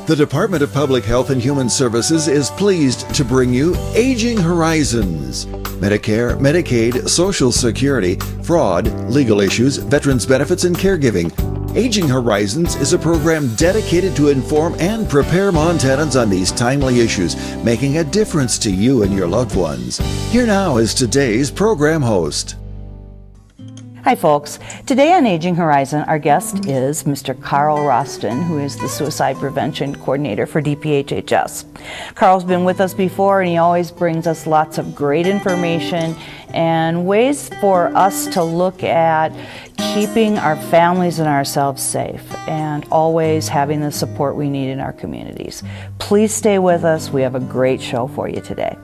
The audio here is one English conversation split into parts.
The Department of Public Health and Human Services is pleased to bring you Aging Horizons. Medicare, Medicaid, Social Security, fraud, legal issues, veterans benefits, and caregiving. Aging Horizons is a program dedicated to inform and prepare Montanans on these timely issues, making a difference to you and your loved ones. Here now is today's program host. Hi folks. Today on Aging Horizon, our guest is Mr. Carl Roston, who is the Suicide Prevention Coordinator for DPHHS. Carl's been with us before and he always brings us lots of great information and ways for us to look at keeping our families and ourselves safe and always having the support we need in our communities. Please stay with us. We have a great show for you today.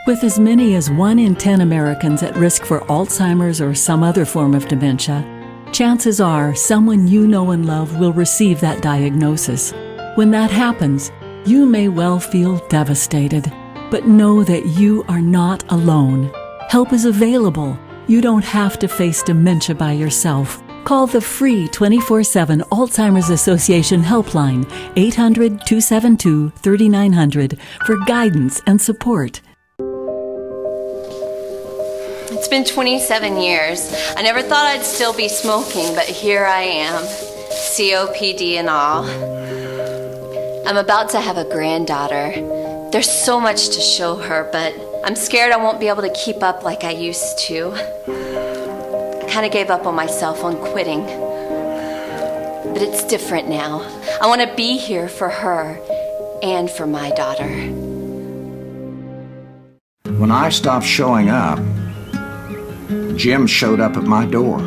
With as many as 1 in 10 Americans at risk for Alzheimer's or some other form of dementia, chances are someone you know and love will receive that diagnosis. When that happens, you may well feel devastated, but know that you are not alone. Help is available. You don't have to face dementia by yourself. Call the free 24/7 Alzheimer's Association helpline, 800-272-3900, for guidance and support. It's been 27 years. I never thought I'd still be smoking, but here I am, COPD and all. I'm about to have a granddaughter. There's so much to show her, but I'm scared I won't be able to keep up like I used to. I kind of gave up on myself on quitting. But it's different now. I want to be here for her and for my daughter. When I stopped showing up, Jim showed up at my door.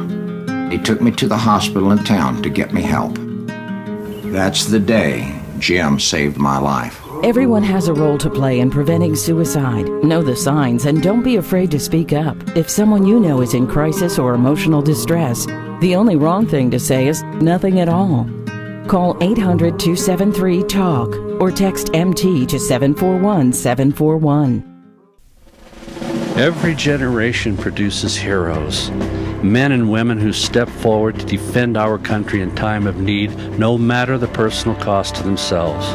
He took me to the hospital in town to get me help. That's the day Jim saved my life. Everyone has a role to play in preventing suicide. Know the signs and don't be afraid to speak up. If someone you know is in crisis or emotional distress, the only wrong thing to say is nothing at all. Call 800-273-TALK or text MT to 741-741. Every generation produces heroes, men and women who step forward to defend our country in time of need, no matter the personal cost to themselves.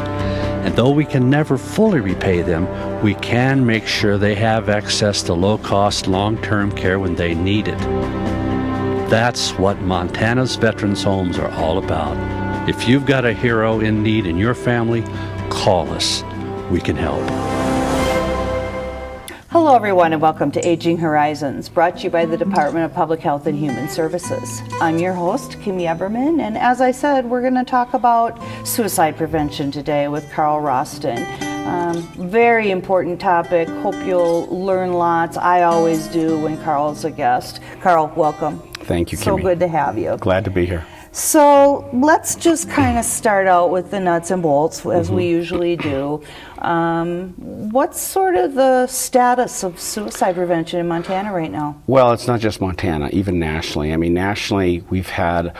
And though we can never fully repay them, we can make sure they have access to low-cost, long-term care when they need it. That's what Montana's Veterans Homes are all about. If you've got a hero in need in your family, call us. We can help. Hello everyone and welcome to Aging Horizons, brought to you by the Department of Public Health and Human Services. I'm your host, Kimmy Eberman, and as I said, we're going to talk about suicide prevention today with Carl Roston. Very important topic. Hope you'll learn lots. I always do when Carl's a guest. Carl, welcome. Thank you, Kimmy. So good to have you. Glad to be here. So let's just kind of start out with the nuts and bolts, as we usually do. What's sort of the status of suicide prevention in Montana right now? Well, it's not just Montana, even nationally. I mean, nationally, we've had,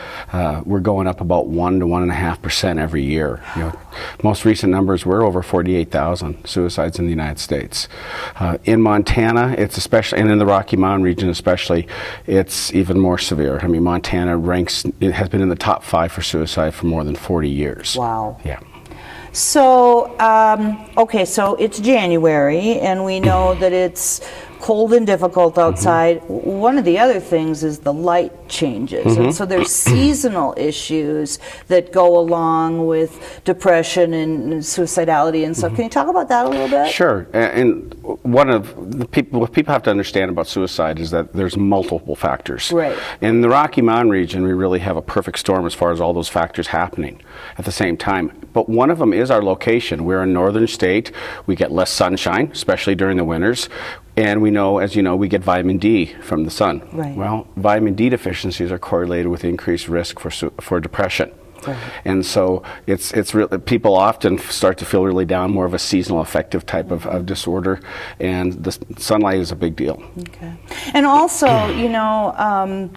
we're going up about 1 to 1.5% every year. You know, most recent numbers were over 48,000 suicides in the United States. In Montana, it's especially, and in the Rocky Mountain region especially, it's even more severe. I mean, Montana ranks, it has been in the top 5 for suicide for more than 40 years. Wow. Yeah. So, okay, so it's January, and we know that it's cold and difficult outside. One of the other things is the light changes, and so there's seasonal issues that go along with depression and suicidality and stuff. Can you talk about that a little bit? Sure. And one of the what people have to understand about suicide is that there's multiple factors. Right. In the Rocky Mountain region, we really have a perfect storm as far as all those factors happening at the same time. But one of them is our location. We're a northern state. We get less sunshine, especially during the winters. And we know, as you know, we get vitamin D from the sun. Right. Well, vitamin D deficiencies are correlated with increased risk for depression. Right. And so it's really, people often start to feel really down, more of a seasonal affective type of disorder, and the sunlight is a big deal. Okay. And also, you know,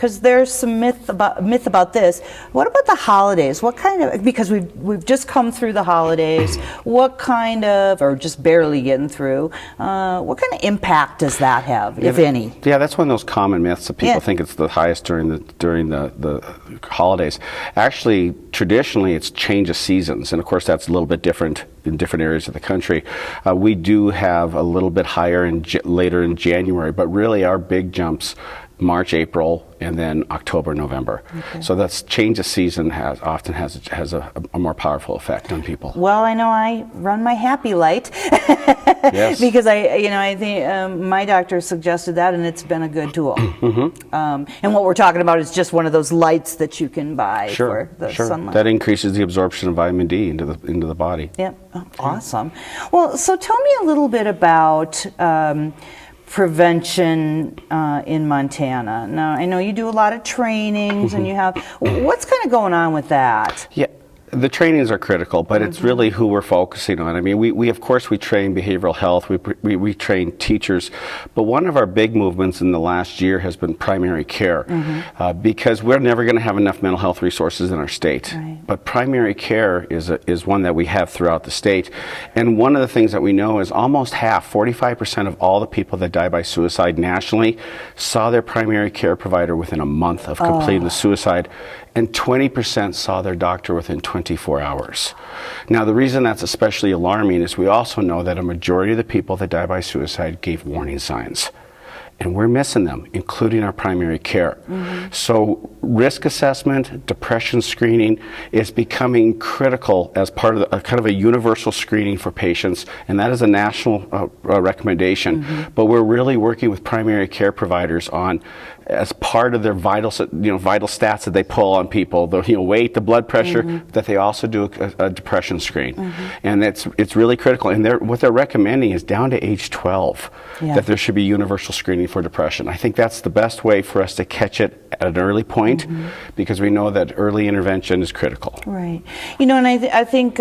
because there's some myth about this. What about the holidays? What kind of, because we've just come through the holidays, what kind of, or just barely getting through, what kind of impact does that have, if any? Yeah, that's one of those common myths that people think it's the highest during the holidays. Actually, traditionally, it's change of seasons, and of course that's a little bit different in different areas of the country. We do have a little bit higher later in January, but really our big jumps March, April, and then October, November. Okay. So that's change of season often has a more powerful effect on people. Well, I know I run my happy light yes. because I think my doctor suggested that, and it's been a good tool. And what we're talking about is just one of those lights that you can buy for the sunlight. That increases the absorption of vitamin D into the body. Yep. Oh, awesome. Well, so tell me a little bit about prevention in Montana. Now, I know you do a lot of trainings, and you have, what's kind of going on with that? Yeah. The trainings are critical, but it's really who we're focusing on. I mean, we of course we train behavioral health, we train teachers, but one of our big movements in the last year has been primary care, because we're never going to have enough mental health resources in our state. Right. But primary care is one that we have throughout the state, and one of the things that we know is almost half, 45% of all the people that die by suicide nationally saw their primary care provider within a month of completing the suicide. And 20% saw their doctor within 24 hours. Now, the reason that's especially alarming is we also know that a majority of the people that die by suicide gave warning signs. And we're missing them, including our primary care. So risk assessment, depression screening is becoming critical as part of kind of a universal screening for patients, and that is a national recommendation. But we're really working with primary care providers on, as part of their vital stats that they pull on people, the weight, the blood pressure, that they also do a depression screen, and it's really critical. And what they're recommending is down to age 12 that there should be universal screening for depression. I think that's the best way for us to catch it at an early point, because we know that early intervention is critical. Right. And I think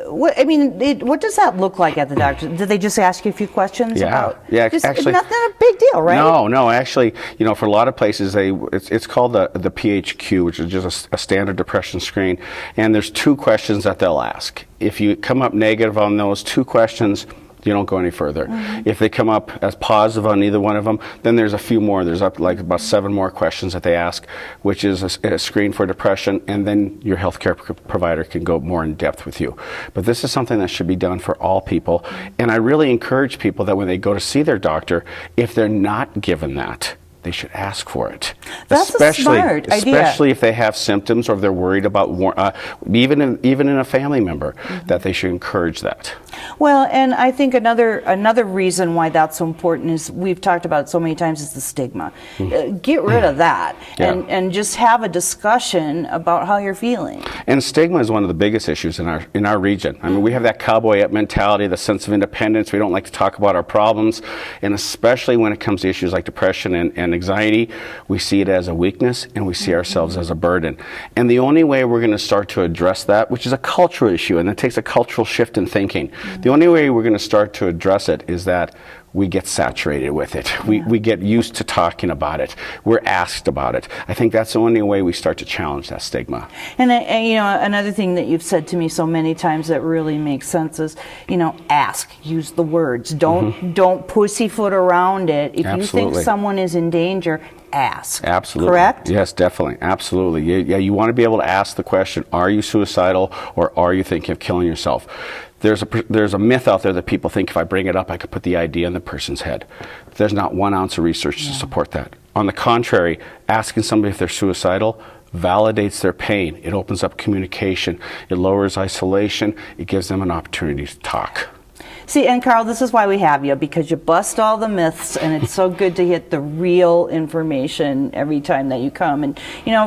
what does that look like at the doctor? Do they just ask you a few questions? Actually, nothing a big deal, right? No. Actually, for a lot of places, it's called the PHQ, which is just a standard depression screen, and there's 2 questions that they'll ask. If you come up negative on those 2 questions, you don't go any further. If they come up as positive on either one of them, then there's a few more. There's about 7 more questions that they ask, which is a screen for depression, and then your healthcare provider can go more in depth with you. But this is something that should be done for all people, and I really encourage people that when they go to see their doctor, if they're not given that, they should ask for it. That's a smart idea. Especially if they have symptoms or if they're worried about, even in a family member, that they should encourage that. Well, and I think another reason why that's so important is, we've talked about it so many times, is the stigma. Get rid of that and just have a discussion about how you're feeling. And stigma is one of the biggest issues in our region. I mean, we have that cowboy up mentality, the sense of independence. We don't like to talk about our problems, and especially when it comes to issues like depression and anxiety, we see it as a weakness, and we see ourselves as a burden. And the only way we're going to start to address that, which is a cultural issue, and it takes a cultural shift in thinking, the only way we're going to start to address it is that we get saturated with it. We get used to talking about it. We're asked about it. I think that's the only way we start to challenge that stigma. And another thing that you've said to me so many times that really makes sense is, ask, use the words. Don't pussyfoot around it. If you think someone is in danger, ask. Absolutely. Correct? Yes, definitely. Absolutely. You want to be able to ask the question, are you suicidal, or are you thinking of killing yourself? There's a myth out there that people think if I bring it up, I could put the idea in the person's head. There's not 1 ounce of research to support that. On the contrary, asking somebody if they're suicidal validates their pain. It opens up communication. It lowers isolation. It gives them an opportunity to talk. See, and Carl, this is why we have you, because you bust all the myths, and it's so good to get the real information every time that you come. And,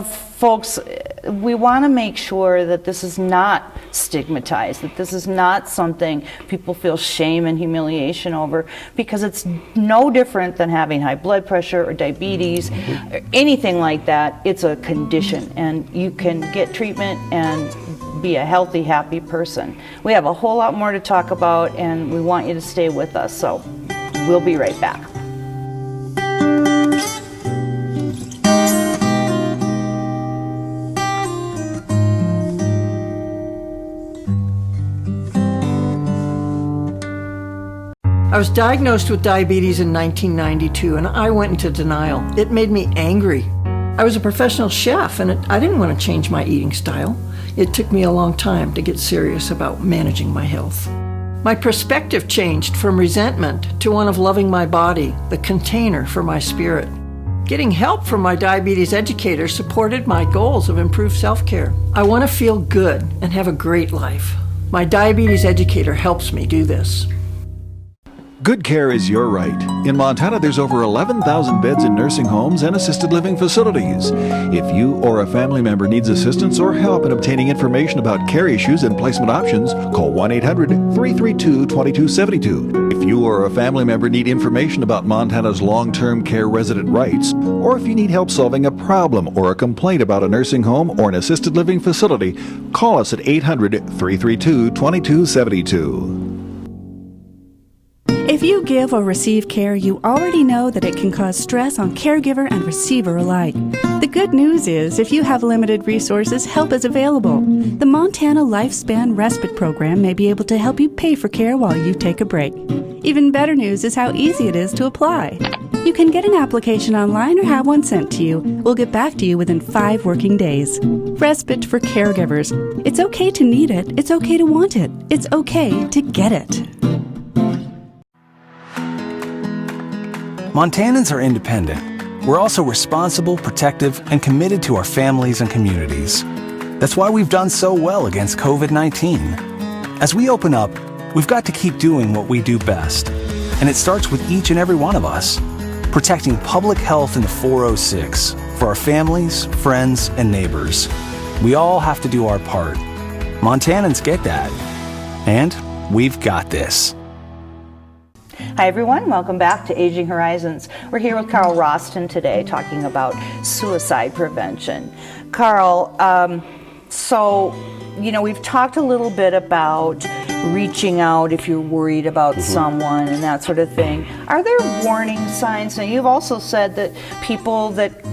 folks, we want to make sure that this is not stigmatized, that this is not something people feel shame and humiliation over, because it's no different than having high blood pressure or diabetes, or anything like that. It's a condition, and you can get treatment and be a healthy, happy person. We have a whole lot more to talk about, and we want you to stay with us, so we'll be right back. I was diagnosed with diabetes in 1992, and I went into denial. It made me angry. I was a professional chef, and I didn't want to change my eating style. It took me a long time to get serious about managing my health. My perspective changed from resentment to one of loving my body, the container for my spirit. Getting help from my diabetes educator supported my goals of improved self-care. I want to feel good and have a great life. My diabetes educator helps me do this. Good care is your right. In Montana, there's over 11,000 beds in nursing homes and assisted living facilities. If you or a family member needs assistance or help in obtaining information about care issues and placement options, call 1-800-332-2272. If you or a family member need information about Montana's long-term care resident rights, or if you need help solving a problem or a complaint about a nursing home or an assisted living facility, call us at 800-332-2272. If you give or receive care, you already know that it can cause stress on caregiver and receiver alike. The good news is, if you have limited resources, help is available. The Montana Lifespan Respite Program may be able to help you pay for care while you take a break. Even better news is how easy it is to apply. You can get an application online or have one sent to you. We'll get back to you within 5 working days. Respite for caregivers. It's okay to need it. It's okay to want it. It's okay to get it. Montanans are independent. We're also responsible, protective, and committed to our families and communities. That's why we've done so well against COVID-19. As we open up, we've got to keep doing what we do best. And it starts with each and every one of us, protecting public health in the 406 for our families, friends, and neighbors. We all have to do our part. Montanans get that. And we've got this. Hi everyone, welcome back to Aging Horizons. We're here with Carl Roston today talking about suicide prevention. Carl, we've talked a little bit about reaching out if you're worried about someone and that sort of thing. Are there warning signs? Now, you've also said that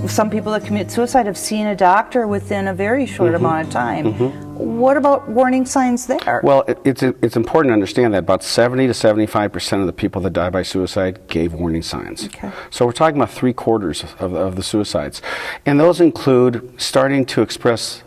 some people that commit suicide have seen a doctor within a very short amount of time. What about warning signs there? Well, it's important to understand that about 70 to 75% of the people that die by suicide gave warning signs. Okay. So we're talking about 3/4 of the suicides. And those include starting to express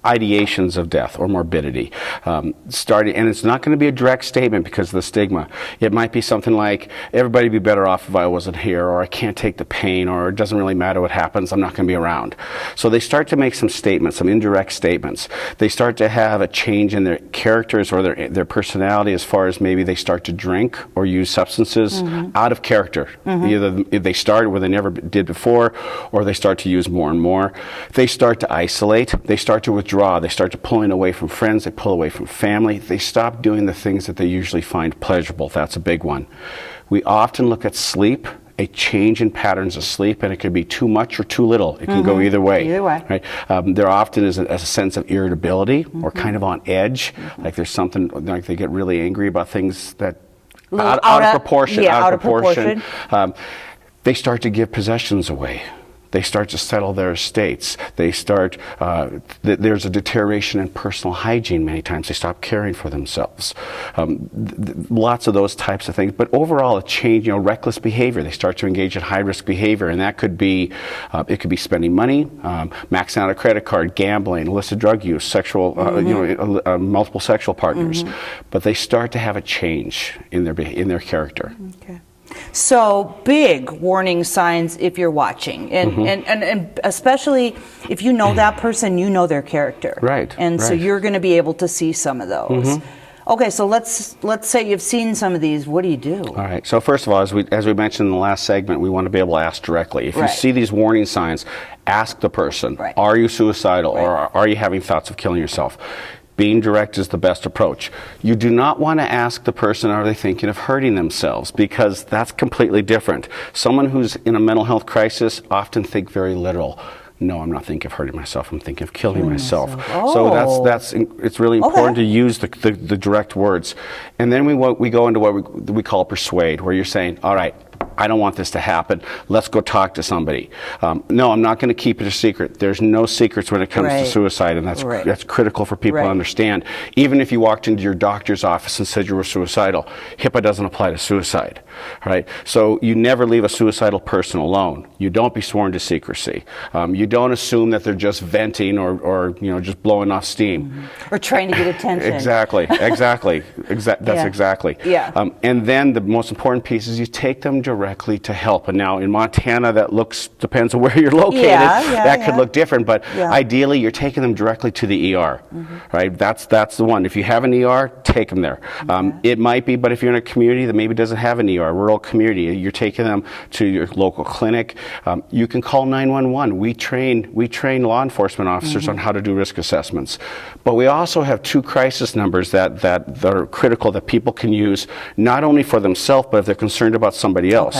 ideations of death or morbidity. And it's not going to be a direct statement because of the stigma. It might be something like, everybody'd be better off if I wasn't here, or I can't take the pain, or it doesn't really matter what happens, I'm not going to be around. So they start to make some statements, some indirect statements. They start to have a change in their characters or their personality, as far as maybe they start to drink or use substances out of character. Either they start where they never did before, or they start to use more and more. They start to isolate. They start to withdraw. They start to pulling away from friends. They pull away from family. They stop doing the things that they usually find pleasurable. That's a big one. We often look at sleep, a change in patterns of sleep, and it could be too much or too little. It can go either way. Either way. Right? There often is a sense of irritability or kind of on edge, like there's something, like they get really angry about things that out of proportion. Yeah, out of proportion. They start to give possessions away. They start to settle their estates. They start, there's a deterioration in personal hygiene many times. They stop caring for themselves. Lots of those types of things. But overall, a change, reckless behavior. They start to engage in high-risk behavior, and that could be, it could be spending money, maxing out a credit card, gambling, illicit drug use, sexual, multiple sexual partners. But they start to have a change in their character. Okay. So big warning signs if you're watching, and especially if you know that person, you know their character, right? And so you're going to be able to see some of those. Okay, so let's say you've seen some of these. What do you do? All right. So first of all, as we mentioned in the last segment, we want to be able to ask directly. If you see these warning signs, ask the person: Are you suicidal, or are you having thoughts of killing yourself? Being direct is the best approach. You do not want to ask the person, are they thinking of hurting themselves? Because that's completely different. Someone who's in a mental health crisis often think very literal. No, I'm not thinking of hurting myself. I'm thinking of killing myself. So it's really important to use the direct words. And then we go into what we call persuade, where you're saying, all right, I don't want this to happen. Let's go talk to somebody. No, I'm not going to keep it a secret. There's no secrets when it comes to suicide, and that's critical for people to understand. Even if you walked into your doctor's office and said you were suicidal, HIPAA doesn't apply to suicide, right? So you never leave a suicidal person alone. You don't be sworn to secrecy. You don't assume that they're just venting or just blowing off steam. Or trying to get attention. Exactly. That's exactly. Yeah. And then the most important piece is you take them directly to help. And now in Montana, depends on where you're located. That could look different, but ideally you're taking them directly to the ER, right? That's the one. If you have an ER, take them there. It might be, but if you're in a community that maybe doesn't have an ER, rural community, you're taking them to your local clinic. You can call 911. We train law enforcement officers on how to do risk assessments. But we also have 2 crisis numbers that are critical that people can use, not only for themselves, but if they're concerned about somebody else.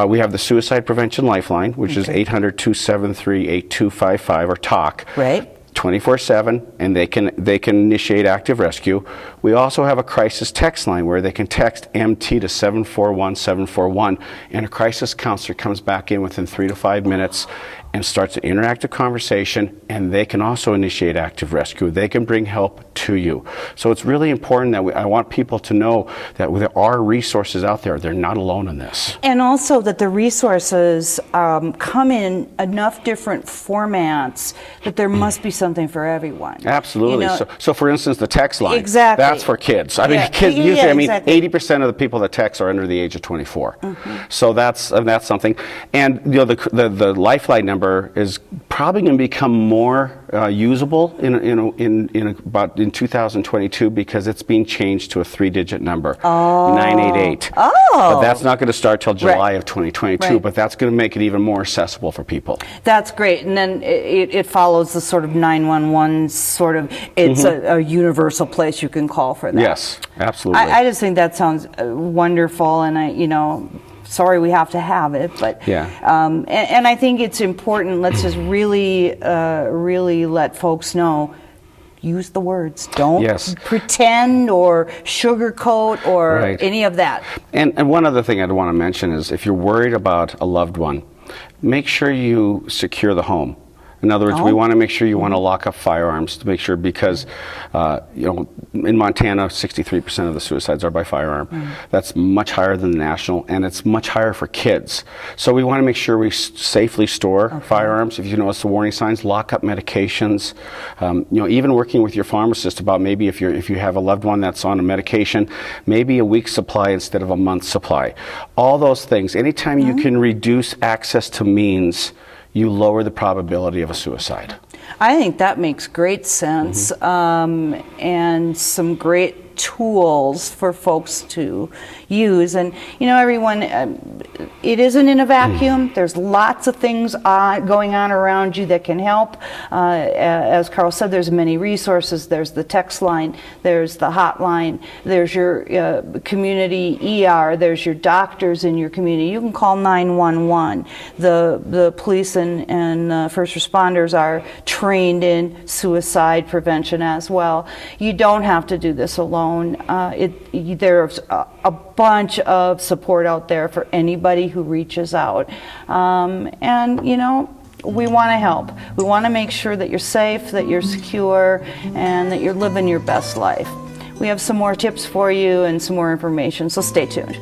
We have the Suicide Prevention Lifeline, which is 800-273-8255, or TALK. Right. 24/7, and they can initiate active rescue. We also have a crisis text line where they can text MT to 741-741, and a crisis counselor comes back in within 3 to 5 minutes and starts an interactive conversation, and they can also initiate active rescue. They can bring help to you. So it's really important that I want people to know that there are resources out there. They're not alone in this. And also that the resources come in enough different formats that there must be something for everyone. Absolutely. So for instance, the text line. Exactly. That's for kids. I mean, kids usually, 80% of the people that text are under the age of 24. So that's something. And the Lifeline number is probably going to become more usable in 2022 because it's being changed to a 3-digit number, 988. But that's not going to start till July of 2022, but that's going to make it even more accessible for people. That's great. And then it follows the sort of 911 sort of, it's a universal place you can call for that. Yes, absolutely. I just think that sounds wonderful, and sorry we have to have it, but and I think it's important. Let's just really let folks know. Use the words. Don't pretend or sugarcoat or any of that. And one other thing I'd want to mention is if you're worried about a loved one, make sure you secure the home. In other words, we want to make sure you want to lock up firearms to make sure, because in Montana, 63% of the suicides are by firearm. That's much higher than the national, and it's much higher for kids. So we want to make sure we safely store firearms. If you notice the warning signs, lock up medications. Even working with your pharmacist about maybe if you have a loved one that's on a medication, maybe a week's supply instead of a month's supply. All those things. Anytime you can reduce access to means, you lower the probability of a suicide. I think that makes great sense, and some great tools for folks to use. And everyone, it isn't in a vacuum. There's lots of things going on around you that can help. As Carl said, there's many resources. There's the text line, there's the hotline, there's your community ER, there's your doctors in your community. You can call 911. The police and first responders are trained in suicide prevention as well. You don't have to do this alone. There's a bunch of support out there for anybody who reaches out. And we want to help. We want to make sure that you're safe, that you're secure, and that you're living your best life. We have some more tips for you and some more information, so stay tuned.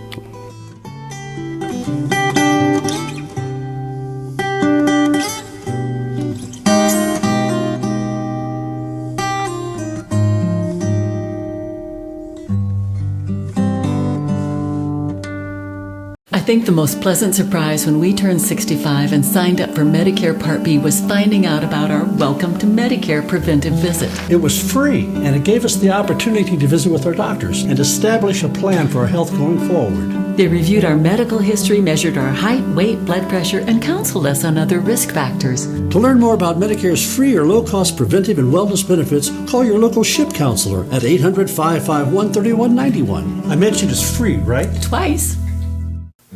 I think the most pleasant surprise when we turned 65 and signed up for Medicare Part B was finding out about our Welcome to Medicare preventive visit. It was free, and it gave us the opportunity to visit with our doctors and establish a plan for our health going forward. They reviewed our medical history, measured our height, weight, blood pressure, and counseled us on other risk factors. To learn more about Medicare's free or low-cost preventive and wellness benefits, call your local SHIP counselor at 800-551-3191. I mentioned it's free, right? Twice.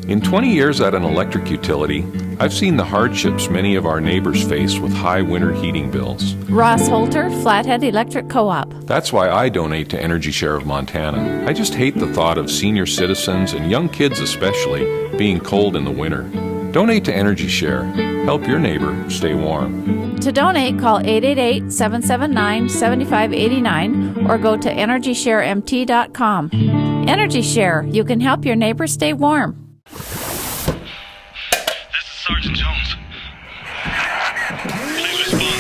In 20 years at an electric utility, I've seen the hardships many of our neighbors face with high winter heating bills. Ross Holter, Flathead Electric Co-op. That's why I donate to Energy Share of Montana. I just hate the thought of senior citizens, and young kids especially, being cold in the winter. Donate to Energy Share. Help your neighbor stay warm. To donate, call 888-779-7589 or go to EnergyShareMT.com. Energy Share, you can help your neighbor stay warm. This is Sergeant Jones. Please respond.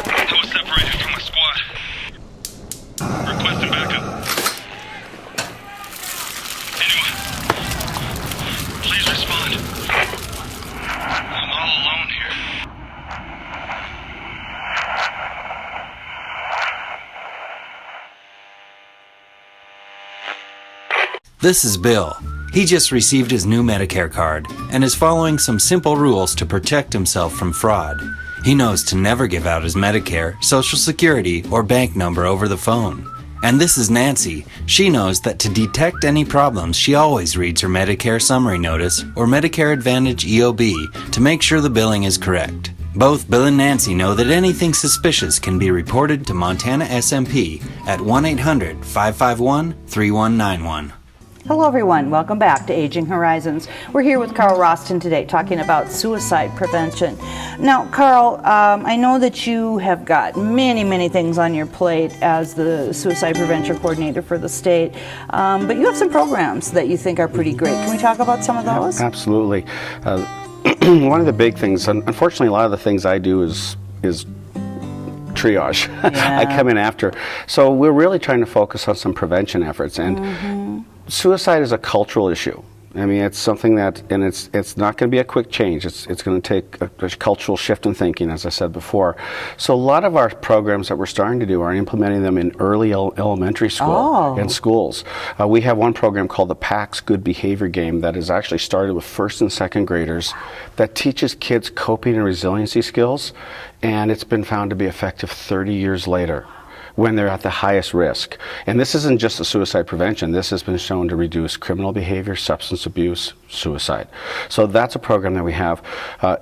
I was separated from my squad. Requesting backup. Anyone? Please respond. I'm all alone here. This is Bill. He just received his new Medicare card and is following some simple rules to protect himself from fraud. He knows to never give out his Medicare, Social Security, or bank number over the phone. And this is Nancy. She knows that to detect any problems, she always reads her Medicare Summary Notice or Medicare Advantage EOB to make sure the billing is correct. Both Bill and Nancy know that anything suspicious can be reported to Montana SMP at 1-800-551-3191. Hello everyone, welcome back to Aging Horizons. We're here with Carl Roston today talking about suicide prevention. Now Carl, I know that you have got many things on your plate as the suicide prevention coordinator for the state, but you have some programs that you think are pretty great. Can we talk about some of those? Absolutely. One of the big things, unfortunately a lot of the things I do is triage. Yeah. I come in after. So we're really trying to focus on some prevention efforts, and suicide is a cultural issue. I mean, it's something that, and it's not going to be a quick change. It's going to take a cultural shift in thinking, as I said before. So a lot of our programs that we're starting to do are implementing them in early elementary school and schools. We have one program called the PAX Good Behavior Game that is actually started with first and second graders that teaches kids coping and resiliency skills, and it's been found to be effective 30 years later, when they're at the highest risk. And this isn't just a suicide prevention. This has been shown to reduce criminal behavior, substance abuse, suicide. So that's a program that we have.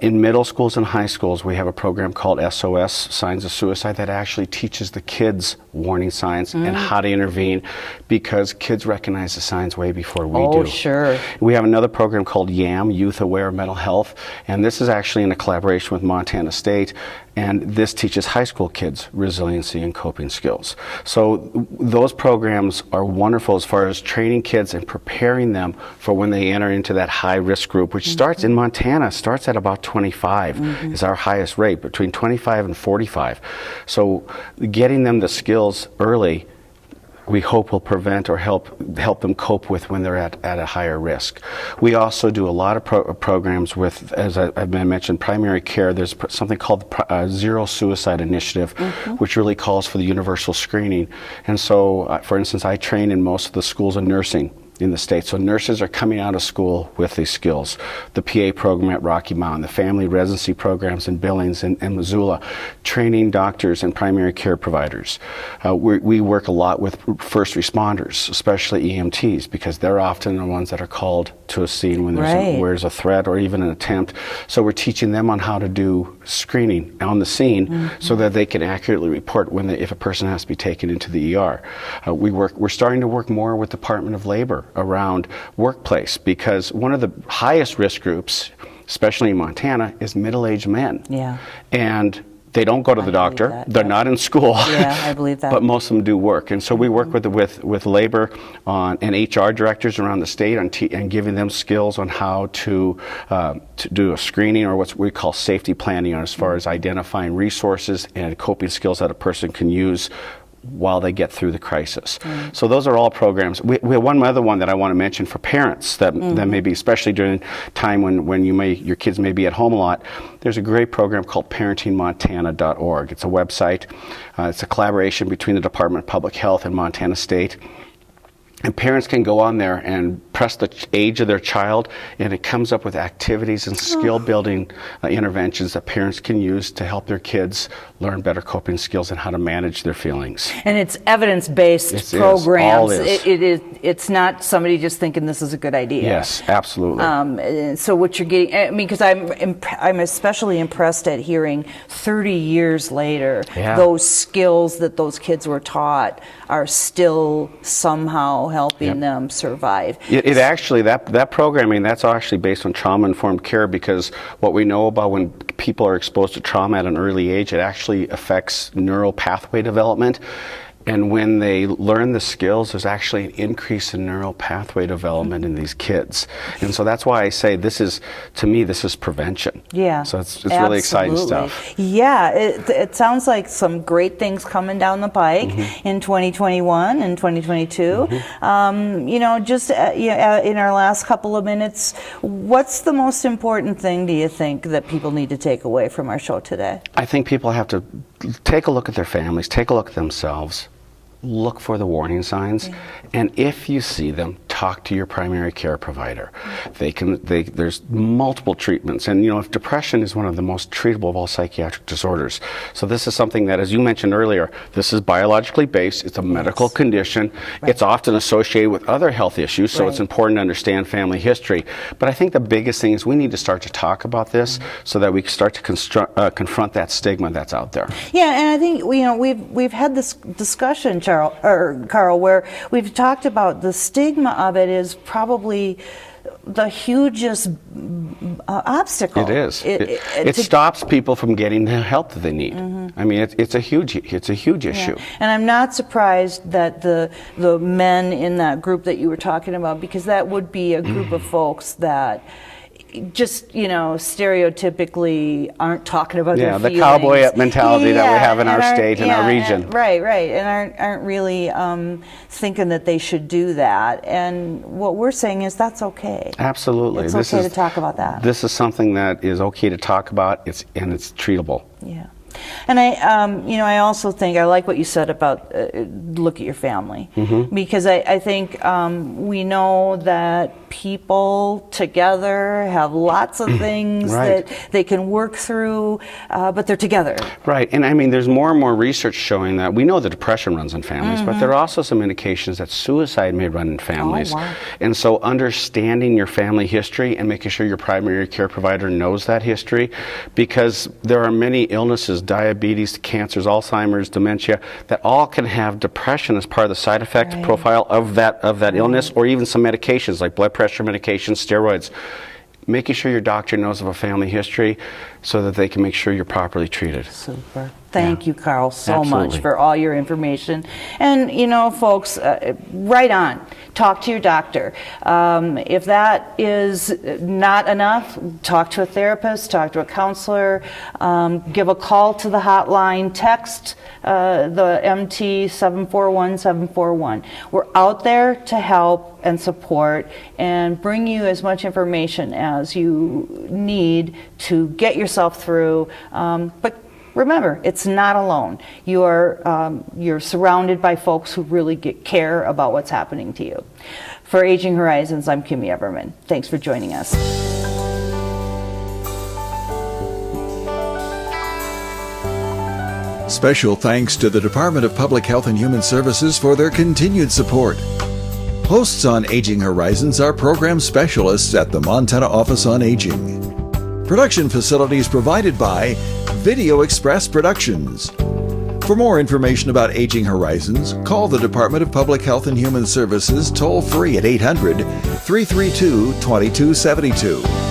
In middle schools and high schools, we have a program called SOS, Signs of Suicide, that actually teaches the kids warning signs and how to intervene, because kids recognize the signs way before we do. Oh, sure. We have another program called YAM, Youth Aware of Mental Health, and this is actually in a collaboration with Montana State, and this teaches high school kids resiliency and coping skills. So those programs are wonderful as far as training kids and preparing them for when they enter into that high risk group, which starts in Montana, starts at about 25 is our highest rate, between 25 and 45. So getting them the skills early, we hope will prevent or help them cope with when they're at a higher risk. We also do a lot of programs with, as I've mentioned, primary care. There's something called the Zero Suicide Initiative, which really calls for the universal screening. And so, for instance, I train in most of the schools of nursing in the state. So nurses are coming out of school with these skills. The PA program at Rocky Mountain, the family residency programs in Billings and Missoula, training doctors and primary care providers. We work a lot with first responders, especially EMTs, because they're often the ones that are called to a scene when there's a threat or even an attempt. So we're teaching them on how to do screening on the scene so that they can accurately report if a person has to be taken into the ER. We're starting to work more with Department of Labor around workplace, because one of the highest risk groups, especially in Montana, is middle-aged men. Yeah. And they don't go to the doctor. They're not in school. Yeah, I believe that. But most of them do work. And so we work with labor and HR directors around the state and giving them skills on how to do a screening, or what we call safety planning, as far as identifying resources and coping skills that a person can use while they get through the crisis. So those are all programs. We have one other one that I want to mention for parents that may be, especially during time when your kids may be at home a lot. There's a great program called Parentingmontana.org. It's a website. It's a collaboration between the Department of Public Health and Montana State. And parents can go on there and press the age of their child, and it comes up with activities and skill-building interventions that parents can use to help their kids learn better coping skills and how to manage their feelings. And it's evidence-based programs. It's not somebody just thinking this is a good idea. Yes, absolutely. So what you're getting, I mean, because I'm especially impressed at hearing 30 years later, those skills that those kids were taught are still somehow helping them survive. It actually, that programming, that's actually based on trauma-informed care, because what we know about when people are exposed to trauma at an early age, it actually affects neural pathway development. And when they learn the skills, there's actually an increase in neural pathway development in these kids. And so that's why I say this is, to me, this is prevention. Yeah. So it's really exciting stuff. Yeah, it sounds like some great things coming down the pike in 2021 and 2022. You know, just in our last couple of minutes, what's the most important thing, do you think, that people need to take away from our show today? I think people have to take a look at their families, take a look at themselves, look for the warning signs, and if you see them, talk to your primary care provider. There's multiple treatments, and you know, if depression is one of the most treatable of all psychiatric disorders. So this is something that, as you mentioned earlier, this is biologically based, it's a medical condition, it's often associated with other health issues, so it's important to understand family history. But I think the biggest thing is we need to start to talk about this so that we can start to confront that stigma that's out there. Yeah, and I think, you know, we've had this discussion, Carl, where we've talked about the stigma of it is probably the hugest obstacle. It is. It stops people from getting the help that they need. I mean, it's a huge issue. And I'm not surprised that the men in that group that you were talking about, because that would be a group of folks that just, you know, stereotypically aren't talking about their feelings. The cowboy mentality that we have in our state and our region. Right, and aren't really thinking that they should do that. And what we're saying is that's okay. Absolutely. It's okay to talk about that. This is something that is okay to talk about, and it's treatable. Yeah. And I also think I like what you said about look at your family, because I think we know that people together have lots of things that they can work through, but they're together. Right, and I mean, there's more and more research showing that we know that depression runs in families, but there are also some indications that suicide may run in families. And so understanding your family history and making sure your primary care provider knows that history, because there are many illnesses, diabetes, cancers, Alzheimer's, dementia, that all can have depression as part of the side effect profile of that illness, or even some medications like blood pressure medications, steroids. Making sure your doctor knows of a family history so that they can make sure you're properly treated. Super. Thank you, Carl, so much for all your information. And, you know, folks, right on. Talk to your doctor. If that is not enough, talk to a therapist, talk to a counselor, give a call to the hotline, text the MT 741-741. We're out there to help and support and bring you as much information as you need to get yourself through. But remember, it's not alone. You're surrounded by folks who really care about what's happening to you. For Aging Horizons, I'm Kimmy Everman. Thanks for joining us. Special thanks to the Department of Public Health and Human Services for their continued support. Hosts on Aging Horizons are program specialists at the Montana Office on Aging. Production facilities provided by Video Express Productions. For more information about Aging Horizons, call the Department of Public Health and Human Services toll-free at 800-332-2272.